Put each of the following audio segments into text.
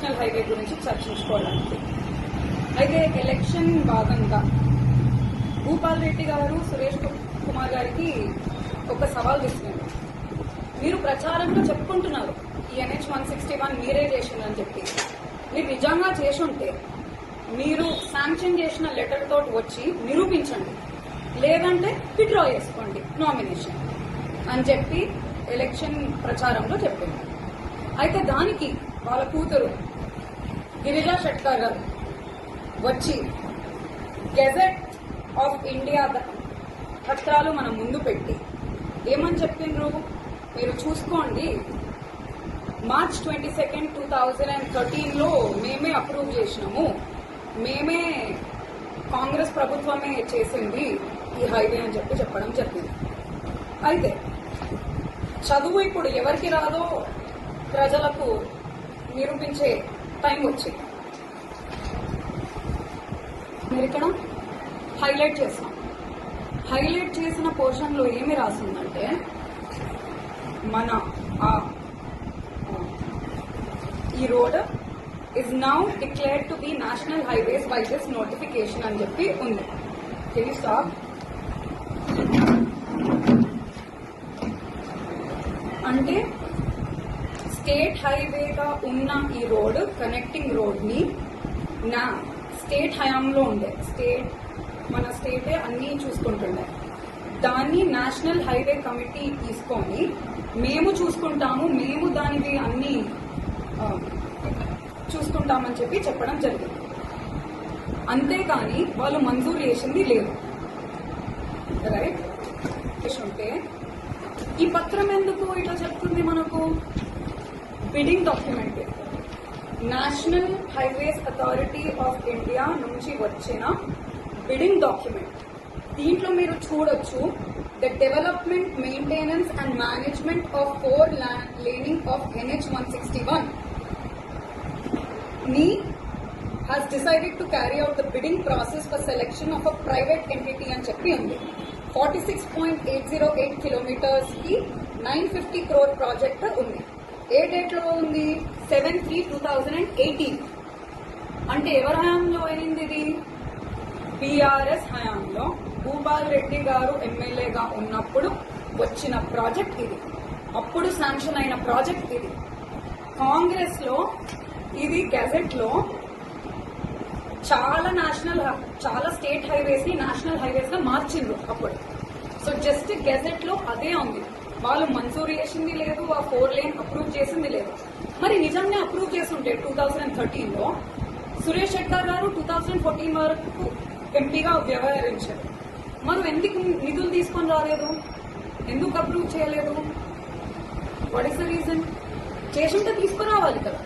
National highway గురించి చర్చించుకోవడానికి. అయితే election భాగంగా భూపాల్ రెడ్డి గారు సురేష్ కుమార్ గారికి ఒక సవాల్ ఇస్తున్నారు. మీరు ప్రచారంలో చెప్పుకుంటున్నారు ఈ NH 161 మీరే చేసిందని చెప్పి. మీరు నిజంగా చేసుంటే మీరు శాంక్షన్ చేసిన లెటర్ తోటి వచ్చి నిరూపించండి, లేదంటే విత్డ్రా చేసుకోండి నామినేషన్ అని చెప్పి ఎలక్షన్ ప్రచారంలో చెప్పింది. అయితే దానికి వాళ్ళ కూతురు గిరిజా షెట్కర్ గారు వచ్చి గెజెట్ ఆఫ్ ఇండియా పత్రాలు మన ముందు పెట్టి ఏమని చెప్పిండ్రు, మీరు చూసుకోండి, March 22, 2013 మేమే అప్రూవ్ చేసినాము, మేమే కాంగ్రెస్ ప్రభుత్వమే చేసింది ఈ హైవే అని చెప్పి చెప్పడం జరిగింది. అయితే చదువు ఇప్పుడు ఎవరికి రాదో ప్రజలకు నిరూపించే టైం వచ్చింది. మీరు ఇక్కడ హైలైట్ చేస్తాం. హైలైట్ చేసిన పోర్షన్లో ఏమి రాసిందంటే మన ఈ road is now declared to be national highways by this notification అని చెప్పి ఉంది. Can you stop? అంటే స్టేట్ హైవేగా ఉన్న ఈ రోడ్, కనెక్టింగ్ రోడ్ ని నా స్టేట్ హయాంలో ఉండే, మన స్టేటే అన్ని చూసుకుంటుండే, దాన్ని నేషనల్ హైవే కమిటీ తీసుకొని మేము చూసుకుంటాము, మేము దానికి అన్ని చూసుకుంటామని చెప్పి చెప్పడం జరిగింది. అంతేకాని వాళ్ళు మంజూరు చేసింది లేదు. రైట్? ఉంటే ఈ పత్రం ఎందుకు ఇట్లా చెప్తుంది మనకు? Beading document, national highways authority of India నుంచి వచ్చిన బిడింగ్ డాక్యుమెంట్. దీంట్లో మీరు చూడొచ్చు, the development, maintenance and management of 4 laning of NH 161 NE has decided to carry out the bidding process for selection of a private entity అని చెప్పి ఉంది. 46.808 kilometres కి 950 crore project ఉంది. ఏ డేట్ లో ఉంది? 7/3/2018. అంటే ఎవరి హయాంలో అయింది ఇది? BRS హయాంలో భూపాల్ రెడ్డి గారు ఎమ్మెల్యేగా ఉన్నప్పుడు వచ్చిన ప్రాజెక్ట్ ఇది. అప్పుడు శాంక్షన్ అయిన ప్రాజెక్ట్ ఇది. కాంగ్రెస్ లో ఇది గెజెట్ లో చాలా స్టేట్ హైవేస్ ని నేషనల్ హైవేస్ గా మార్చిండ్రు అప్పుడు. సో జస్ట్ గెజెట్ లో అదే ఉంది. వాళ్ళు మంజూరు చేసింది లేదు, ఆ 4 లేన్ అప్రూవ్ చేసింది లేదు. మరి నిజంగా అప్రూవ్ చేస్తుంటే 2013 సురేష్ షెట్కర్ గారు 2014 వరకు ఎంపీగా వ్యవహరించారు. మరి ఎందుకు నిధులు తీసుకొని రాలేదు? ఎందుకు అప్రూవ్ చేయలేదు? What is the reason? చేసుంటే తీసుకురావాలి కదా.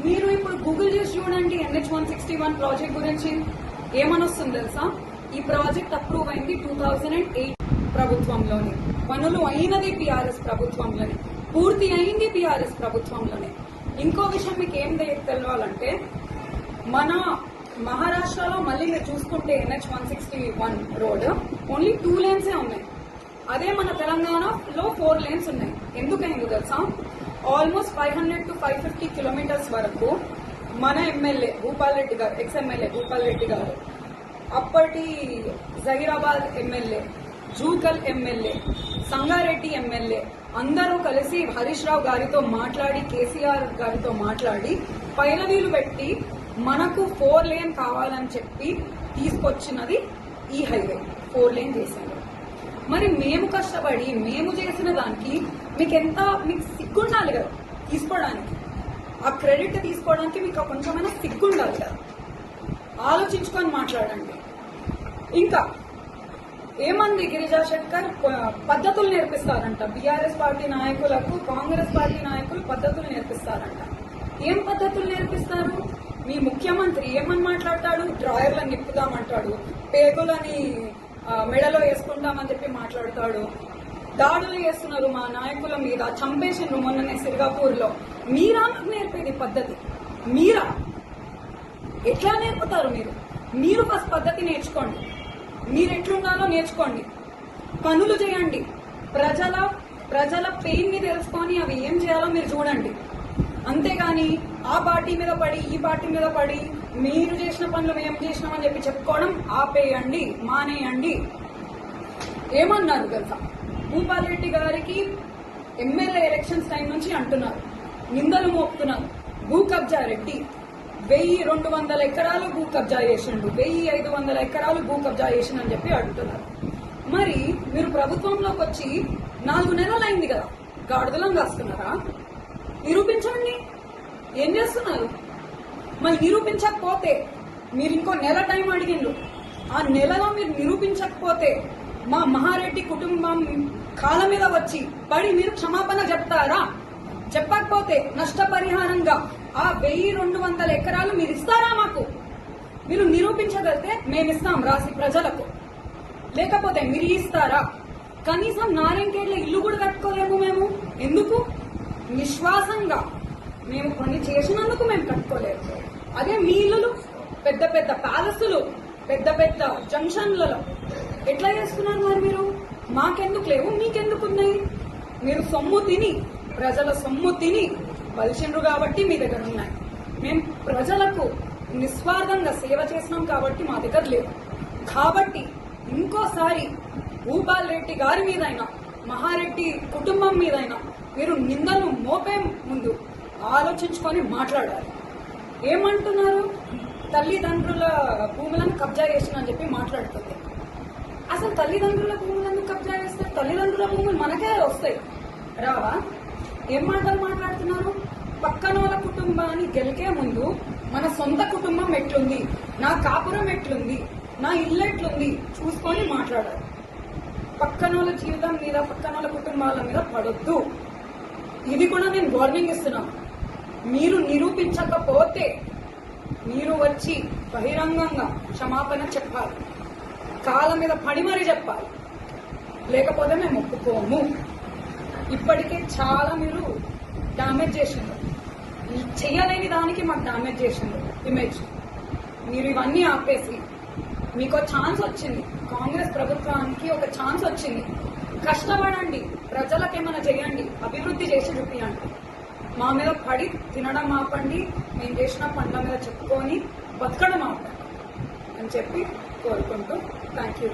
మీరు ఇప్పుడు గూగుల్ చేసి చూడండి NH 161 ప్రాజెక్ట్ గురించి ఏమని వస్తుంది తెలుసా? ఈ ప్రాజెక్ట్ అప్రూవ్ అయింది 2008 ప్రభుత్వంలోనే, పనులు అయినది PRS ప్రభుత్వంలోనే, పూర్తి అయింది PRS ప్రభుత్వంలోనే. ఇంకో విషయం మీకు ఏం తెలవాలంటే, మన మహారాష్ట్రలో మళ్ళీ మీరు చూసుకుంటే NH 161 రోడ్ ఓన్లీ 2 లేన్సే ఉన్నాయి. అదే మన తెలంగాణలో 4 లేన్స్ ఉన్నాయి. ఎందుకైందో తెలుసా? ఆల్మోస్ట్ 500 to 550 కిలోమీటర్స్ వరకు మన ఎమ్మెల్యే భూపాల్ రెడ్డి గారు, ఎక్స్ ఎమ్మెల్యే భూపాల్ రెడ్డి గారు, అప్పటి Zaheerabad MLA, Jukkal MLA, Sangareddy MLA అందరూ కలిసి హరీష్ రావు గారితో మాట్లాడి, కేసీఆర్ గారితో మాట్లాడి పైరవీలు పెట్టి మనకు 4 లేన్ కావాలని చెప్పి తీసుకొచ్చినది ఈ హైవే. 4 లేన్ చేశారు. మరి మేము కష్టపడి మేము చేసిన దానికి మీకు సిగ్గుండాలి కదా తీసుకోవడానికి, ఆ క్రెడిట్ తీసుకోవడానికి మీకు కొంచెమైనా సిగ్గుండాలి కదా. ఆలోచించుకొని మాట్లాడండి. ఇంకా ఏమంది గిరిజా షెట్కర్? పద్ధతులు నేర్పిస్తారంట BRS పార్టీ నాయకులకు, కాంగ్రెస్ పార్టీ నాయకులు పద్ధతులు నేర్పిస్తారంట. ఏం పద్ధతులు నేర్పిస్తారు? మీ ముఖ్యమంత్రి ఏమని మాట్లాడతాడు? డ్రాయర్లను నిప్పుదామంటాడు, పేగులని మెడలో వేసుకుంటామని చెప్పి మాట్లాడతాడు. దాడులు చేస్తున్నారు మా నాయకుల మీద, చంపేసిండ్రు మొన్ననే సిర్గాపూర్ లో. మీరా నాకు నేర్పేది పద్ధతి? మీరా? ఎట్లా నేర్పుతారు మీరు ఫస్ట్ పద్ధతి నేర్చుకోండి. మీరు ఎట్లున్నారో నేర్చుకోండి, పనులు చేయండి, ప్రజల పెయిన్ ని తెలుసుకొని అవి ఏం చేయాలో మీరు చూడండి. అంతేగాని ఆ పార్టీ మీద పడి ఈ పార్టీ మీద పడి మీరు చేసిన పనులు మేము చేసినామని చెప్పి చెప్పుకోవడం ఆపేయండి, మానేయండి. ఏమన్నారు తెలుసా, భూపాల్ రెడ్డి గారికి ఎమ్మెల్యే ఎలక్షన్స్ టైం నుంచి అంటున్నారు, నిందలు మోపుతున్నారు. భూ కబ్జా రెడ్డి 1200 ఎకరాలు భూ కబ్జా చేసిండు, 1500 ఎకరాలు భూ కబ్జా చేసిండని చెప్పి అడుగుతున్నారు. మరి మీరు ప్రభుత్వంలోకి వచ్చి 4 నెలలు అయింది కదా, గాడిదలం కాస్తున్నారా? నిరూపించండి. ఏం చేస్తున్నారు? మరి నిరూపించకపోతే మీరు ఇంకో నెల టైం అడిగిండ్రు, ఆ నెలలో మీరు నిరూపించకపోతే మా మహారెడ్డి కుటుంబం కాళ్ళ మీద వచ్చి పడి మీరు క్షమాపణ చెప్తారా? చెప్పకపోతే నష్టపరిహారంగా ఆ 1200 ఎకరాలు మీరు ఇస్తారా? మాకు మీరు నిరూపించగలిగితే మేమిస్తాం రాసి ప్రజలకు, లేకపోతే మీరు ఇస్తారా? కనీసం నారాయణఖేడ్లో ఇల్లు కూడా కట్టుకోలేము మేము. ఎందుకు? విశ్వాసంగా మేము పని చేసినందుకు మేము కట్టుకోలేము. అదే మీ ఇల్లులు పెద్ద పెద్ద ప్యాలెస్లు, పెద్ద పెద్ద జంక్షన్లలో ఎట్లా చేస్తున్నారు? మరి మీరు మాకెందుకు లేవు, మీకెందుకు ఉన్నాయి? మీరు సొమ్ము తిని, ప్రజల సొమ్ము తిని బలిసిండ్రు కాబట్టి మీ దగ్గర ఉన్నాయి. మేము ప్రజలకు నిస్వార్థంగా సేవ చేసినాం కాబట్టి మా దగ్గర లేవు. కాబట్టి ఇంకోసారి భూపాల్ రెడ్డి గారి మీదైనా మహారెడ్డి కుటుంబం మీదైనా మీరు నిందలు మోపే ముందు ఆలోచించుకొని మాట్లాడాలి. ఏమంటున్నారు? తల్లిదండ్రుల భూములను కబ్జా చేసినని చెప్పి మాట్లాడుతుంది. అసలు తల్లిదండ్రుల భూములను కబ్జా చేస్తే తల్లిదండ్రుల భూములు మనకే వస్తాయి, రావా? ఏం మాటలు మాట్లాడుతున్నారు? పక్కన వాళ్ళ కుటుంబాన్ని గెలికే ముందు మన సొంత కుటుంబం ఎట్లుంది, నా కాపురం ఎట్లుంది, నా ఇల్లు ఎట్లుంది చూసుకొని మాట్లాడాలి. పక్కన వాళ్ళ జీవితం మీద, పక్కన వాళ్ళ కుటుంబాల మీద పడొద్దు. ఇది కూడా నేను వార్నింగ్ ఇస్తున్నాను. మీరు నిరూపించకపోతే మీరు వచ్చి బహిరంగంగా క్షమాపణ చెప్పాలి, కాళ్ళ మీద పడి మరీ చెప్పాలి, లేకపోతే మేము ఒప్పుకోము. ఇప్పటికే చాలా మీరు డామేజ్ చేసిండ్రు, చెయ్యలేని దానికి మాకు డామేజ్ చేసిండ్రు ఇమేజ్. మీరు ఇవన్నీ ఆపేసి మీకు ఛాన్స్ వచ్చింది, కాంగ్రెస్ ప్రభుత్వానికి ఒక ఛాన్స్ వచ్చింది, కష్టపడండి, ప్రజలకు ఏమైనా చేయండి, అభివృద్ధి చేసి చూపించండి. మా మీద పడి తినడం ఆపండి, మేము చేసిన పనుల మీద చెప్పుకొని బతకడం ఆపండి అని చెప్పి కోరుకుంటూ థ్యాంక్ యూ.